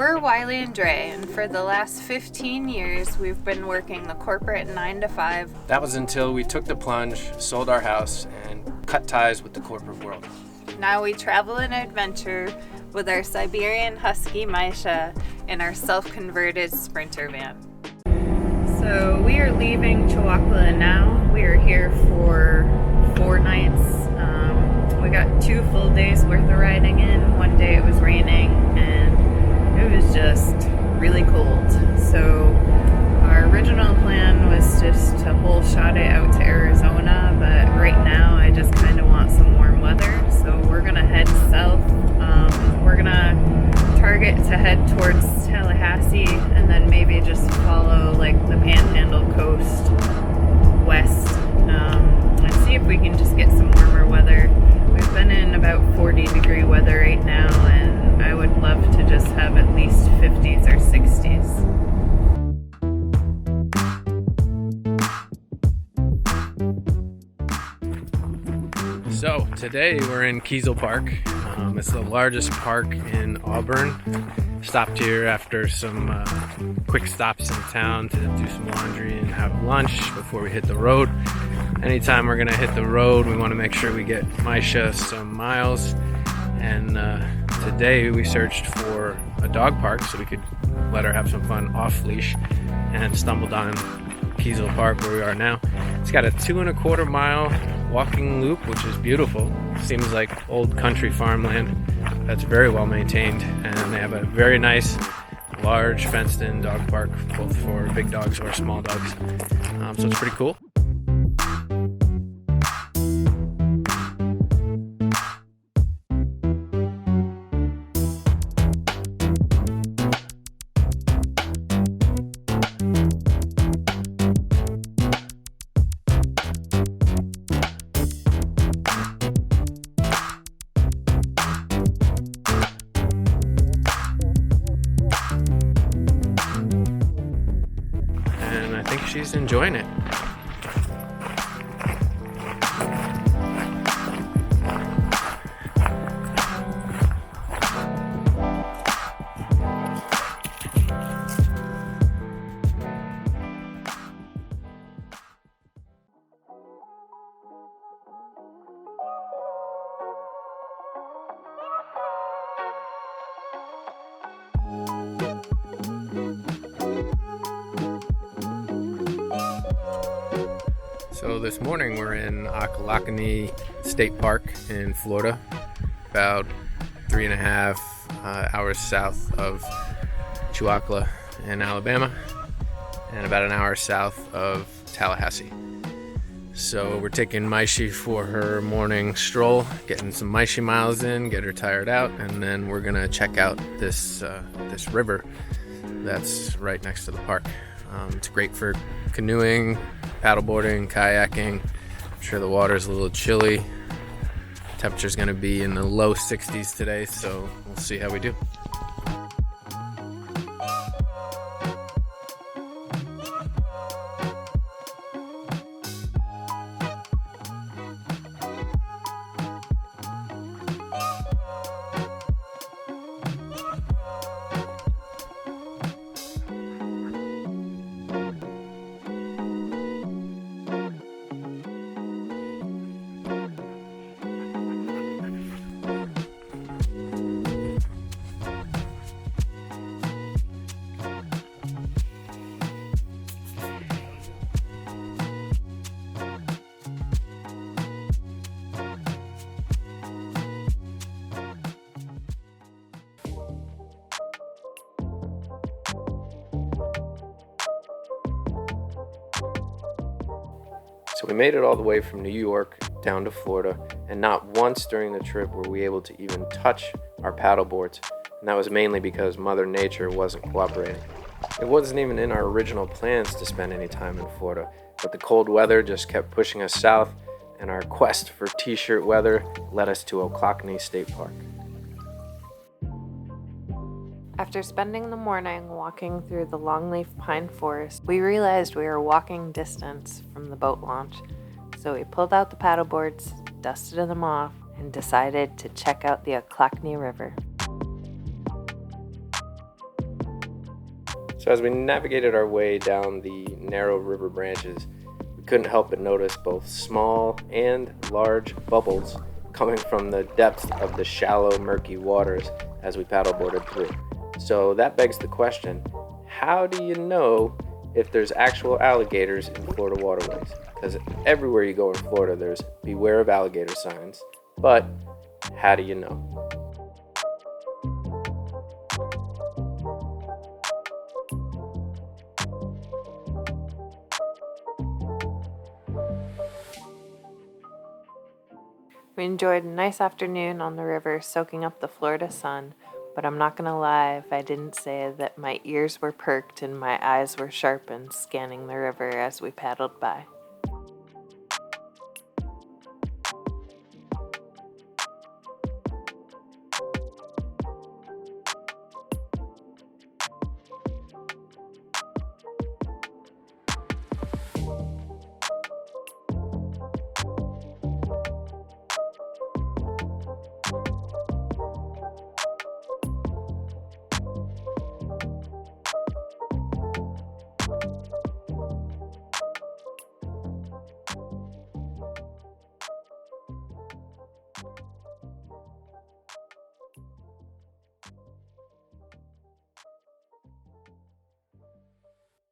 We're Wiley and Dre, and for the last 15 years, we've been working the corporate 9 to 5. That was until we took the plunge, sold our house, and cut ties with the corporate world. Now we travel and adventure with our Siberian Husky Maisha and our self-converted Sprinter van. So we are leaving Chewacla now. We are here for 4 nights. We got 2 full days worth of riding in. One day it was raining and it was just really cold. So our original plan was just to whole shot it out to Arizona, but right now I just kind of want some warm weather. So we're gonna head south. We're gonna target to head towards Tallahassee and then maybe just follow like the Panhandle coast west and see if we can just get some warmer weather. We've been in about 40-degree weather right now, and I would love to just have at least 50s or 60s. So today we're in Kiesel Park. It's the largest park in Auburn. Stopped here after some quick stops in town to do some laundry and have lunch before we hit the road. Anytime we're gonna hit the road, we want to make sure we get Maisha some miles. And today we searched for a dog park so we could let her have some fun off leash, and stumbled on Kiesel Park where we are now. It's got a 2.25 mile walking loop, which is beautiful. Seems like old country farmland that's very well maintained, and they have a very nice large fenced in dog park, both for big dogs or small dogs. So it's pretty cool. I think she's enjoying it. So this morning we're in Ochlockonee State Park in Florida, about 3.5 hours south of Chewacla in Alabama, and about an hour south of Tallahassee. So we're taking Maisha for her morning stroll, getting some Maisha miles in, get her tired out, and then we're gonna check out this river that's right next to the park. It's great for canoeing, paddleboarding, kayaking. I'm sure the water's a little chilly. Temperature's gonna be in the low 60s today, so we'll see how we do. So we made it all the way from New York down to Florida, and not once during the trip were we able to even touch our paddle boards, and that was mainly because Mother Nature wasn't cooperating. It wasn't even in our original plans to spend any time in Florida, but the cold weather just kept pushing us south, and our quest for t-shirt weather led us to Ochlockonee State Park. After spending the morning walking through the longleaf pine forest, we realized we were walking distance from the boat launch. So we pulled out the paddleboards, dusted them off, and decided to check out the Ochlockonee River. So as we navigated our way down the narrow river branches, we couldn't help but notice both small and large bubbles coming from the depths of the shallow, murky waters as we paddleboarded through. So that begs the question, how do you know if there's actual alligators in Florida waterways? Because everywhere you go in Florida, there's beware of alligator signs, but how do you know? We enjoyed a nice afternoon on the river soaking up the Florida sun, but I'm not gonna lie if I didn't say that my ears were perked and my eyes were sharpened scanning the river as we paddled by.